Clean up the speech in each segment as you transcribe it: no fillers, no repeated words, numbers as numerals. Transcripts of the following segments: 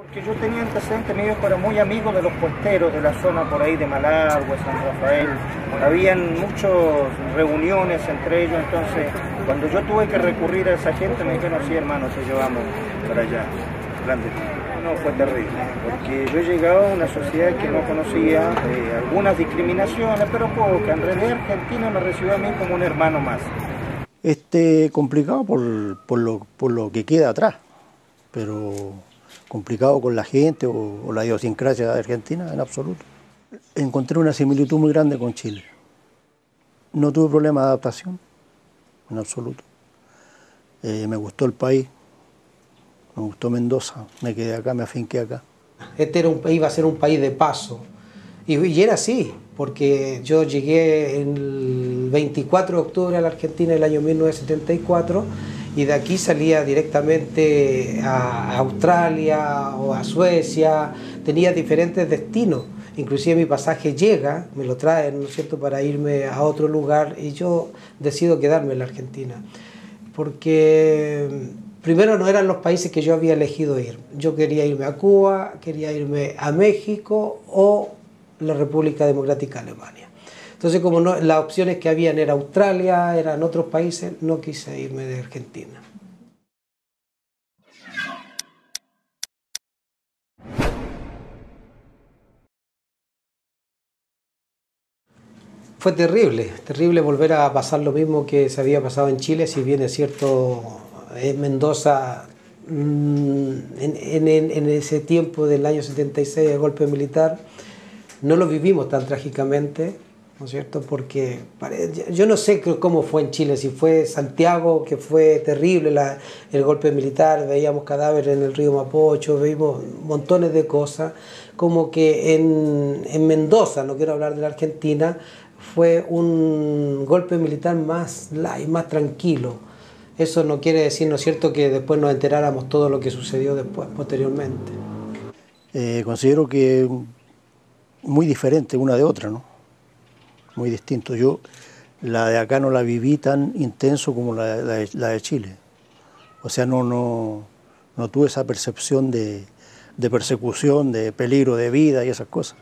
Porque yo tenía antecedentes, mi viejo era muy amigo de los puesteros de la zona por ahí de Malargüe, San Rafael. Habían muchas reuniones entre ellos, entonces cuando yo tuve que recurrir a esa gente me dijeron, sí hermano, te llevamos para allá, grande. No, fue terrible, porque yo llegaba a una sociedad que no conocía, algunas discriminaciones, pero pocas. En realidad Argentina me recibió a mí como un hermano más. Complicado por lo que queda atrás, pero complicado con la gente o la idiosincrasia de Argentina en absoluto. Encontré una similitud muy grande con Chile. No tuve problema de adaptación, en absoluto. Me gustó el país, me gustó Mendoza, me quedé acá, me afinqué acá. Iba a ser un país de paso, y era así, porque yo llegué el 24 de octubre a la Argentina del año 1974, y de aquí salía directamente a Australia o a Suecia, tenía diferentes destinos, inclusive mi pasaje llega, me lo traen, ¿no es cierto?, para irme a otro lugar, y yo decido quedarme en la Argentina, porque primero no eran los países que yo había elegido ir. Yo quería irme a Cuba, quería irme a México o la República Democrática de Alemania. Entonces, como no, las opciones que habían era Australia, eran otros países, no quise irme de Argentina. Fue terrible, terrible volver a pasar lo mismo que se había pasado en Chile, si bien es cierto, en Mendoza, en ese tiempo del año 76, el golpe militar, no lo vivimos tan trágicamente, ¿no es cierto? Porque yo no sé cómo fue en Chile, si fue Santiago, que fue terrible el golpe militar, veíamos cadáveres en el río Mapocho, veíamos montones de cosas, como que en Mendoza, no quiero hablar de la Argentina, fue un golpe militar más light, más tranquilo. Eso no quiere decir, ¿no es cierto?, que después nos enteráramos todo lo que sucedió después, posteriormente. Considero que muy diferente una de otra, ¿no? Muy distinto. Yo la de acá no la viví tan intenso como la de Chile. O sea, no tuve esa percepción de persecución, de peligro de vida y esas cosas.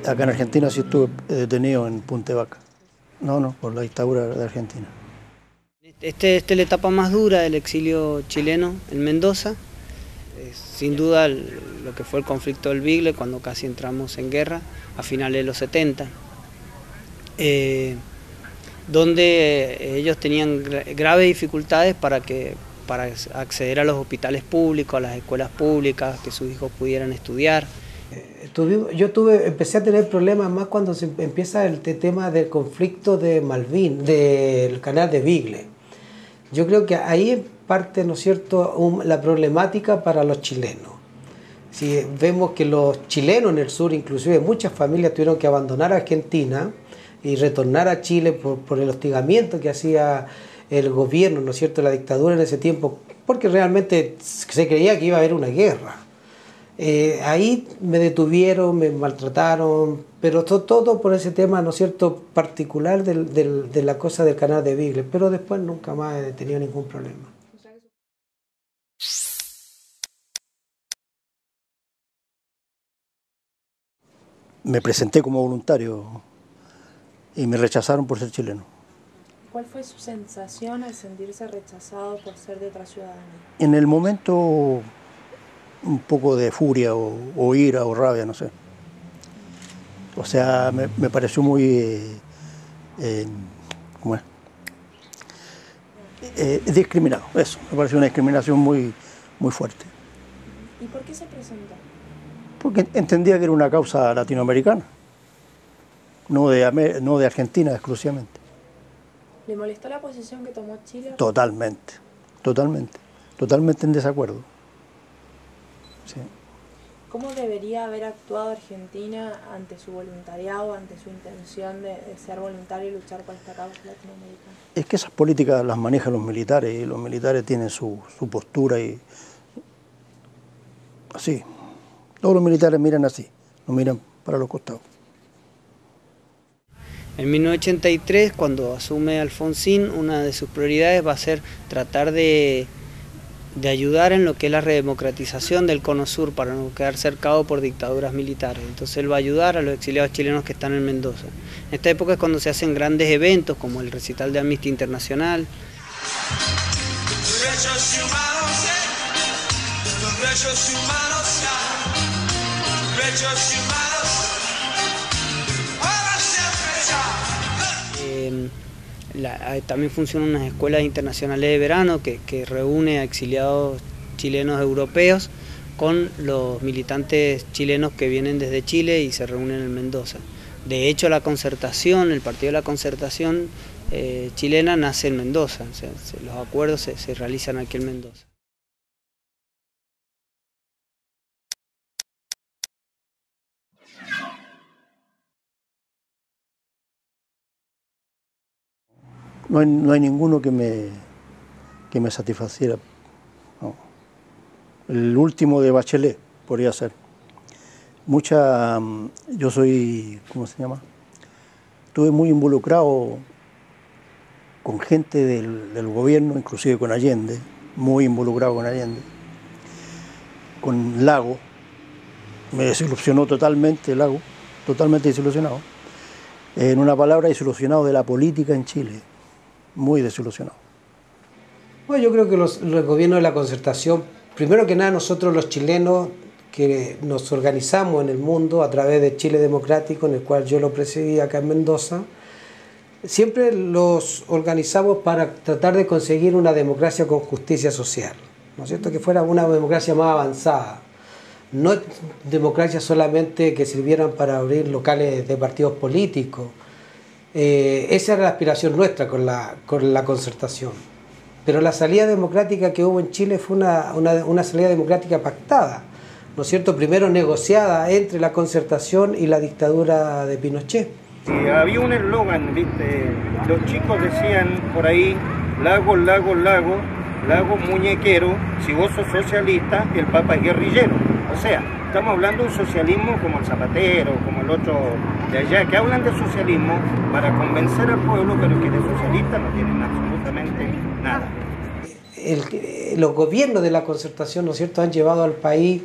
Acá en Argentina sí estuve detenido en Punta Vaca. No, por la dictadura de Argentina. Esta es la etapa más dura del exilio chileno en Mendoza. Sin duda lo que fue el conflicto del Bigle, cuando casi entramos en guerra, a finales de los 70, donde ellos tenían graves dificultades para acceder a los hospitales públicos, a las escuelas públicas, que sus hijos pudieran estudiar. Empecé a tener problemas más cuando se empieza el tema del conflicto de Malvin, del canal de Bigle. Yo creo que ahí parte, ¿no es cierto?, la problemática para los chilenos. Si vemos que los chilenos en el sur, inclusive muchas familias tuvieron que abandonar Argentina y retornar a Chile por el hostigamiento que hacía el gobierno, ¿no es cierto?, la dictadura en ese tiempo, porque realmente se creía que iba a haber una guerra. Ahí me detuvieron, me maltrataron, pero todo por ese tema, ¿no es cierto?, particular de la cosa del canal de Bigle, pero después nunca más he tenido ningún problema. Me presenté como voluntario y me rechazaron por ser chileno. ¿Cuál fue su sensación al sentirse rechazado por ser de otra ciudadanía? En el momento un poco de furia o ira o rabia, no sé. O sea, me pareció muy ¿cómo es? Discriminado, eso. Me pareció una discriminación muy fuerte. ¿Y por qué se presentó? Porque entendía que era una causa latinoamericana, no de Argentina exclusivamente. ¿Le molestó la posición que tomó Chile? Totalmente en desacuerdo. Sí. ¿Cómo debería haber actuado Argentina ante su voluntariado, ante su intención de ser voluntario y luchar por esta causa latinoamericana? Es que esas políticas las manejan los militares y los militares tienen su postura y así. Todos los militares miran así, no miran para los costados. En 1983, cuando asume Alfonsín, una de sus prioridades va a ser tratar de de ayudar en lo que es la redemocratización del Cono Sur para no quedar cercado por dictaduras militares. Entonces él va a ayudar a los exiliados chilenos que están en Mendoza. En esta época es cuando se hacen grandes eventos como el recital de Amnistía Internacional. También funcionan unas escuelas internacionales de verano que reúne a exiliados chilenos europeos con los militantes chilenos que vienen desde Chile y se reúnen en Mendoza. De hecho, la Concertación, el Partido de la Concertación chilena nace en Mendoza, o sea, los acuerdos se realizan aquí en Mendoza. No hay ninguno que me satisfaciera. No. El último de Bachelet podría ser. Yo soy, ¿cómo se llama? Estuve muy involucrado con gente del gobierno, inclusive con Allende, muy involucrado con Allende. Con Lago, me desilusionó totalmente Lago, totalmente desilusionado. En una palabra, desilusionado de la política en Chile. Muy desilusionado. Bueno, yo creo que los gobiernos de la Concertación, primero que nada nosotros los chilenos que nos organizamos en el mundo a través de Chile Democrático, en el cual yo lo presidí acá en Mendoza, siempre los organizamos para tratar de conseguir una democracia con justicia social, ¿no es cierto? Que fuera una democracia más avanzada, no democracia solamente que sirvieran para abrir locales de partidos políticos. Esa era la aspiración nuestra con la Concertación. Pero la salida democrática que hubo en Chile fue una salida democrática pactada, ¿no es cierto? Primero negociada entre la Concertación y la dictadura de Pinochet. Sí, había un eslogan, ¿viste? Los chicos decían por ahí, Lago, Lago, Lago, Lago muñequero, si vos sos socialista, el Papa es guerrillero. O sea, estamos hablando de un socialismo como el Zapatero, como el otro de allá, que hablan de socialismo para convencer al pueblo, pero que de socialista no tienen absolutamente nada. Los gobiernos de la Concertación, ¿no es cierto?, han llevado al país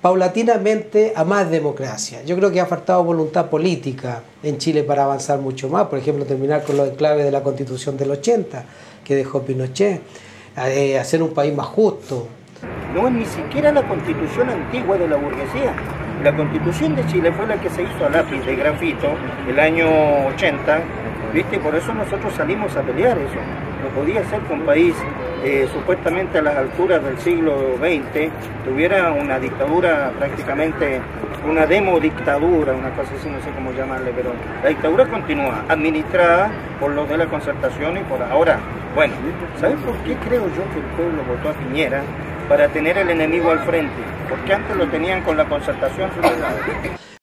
paulatinamente a más democracia. Yo creo que ha faltado voluntad política en Chile para avanzar mucho más, por ejemplo, terminar con los enclaves de la Constitución del 80, que dejó Pinochet, hacer un país más justo. No es ni siquiera la Constitución antigua de la burguesía. La Constitución de Chile fue la que se hizo a lápiz de grafito el año 80, ¿viste? Por eso nosotros salimos a pelear eso. No podía ser que un país supuestamente a las alturas del siglo XX tuviera una dictadura, prácticamente una demodictadura, una cosa así, no sé cómo llamarle, pero la dictadura continúa, administrada por los de la Concertación y por ahora. Bueno, ¿sabes por qué creo yo que el pueblo votó a Piñera? Para tener el enemigo al frente, porque antes lo tenían con la Concertación.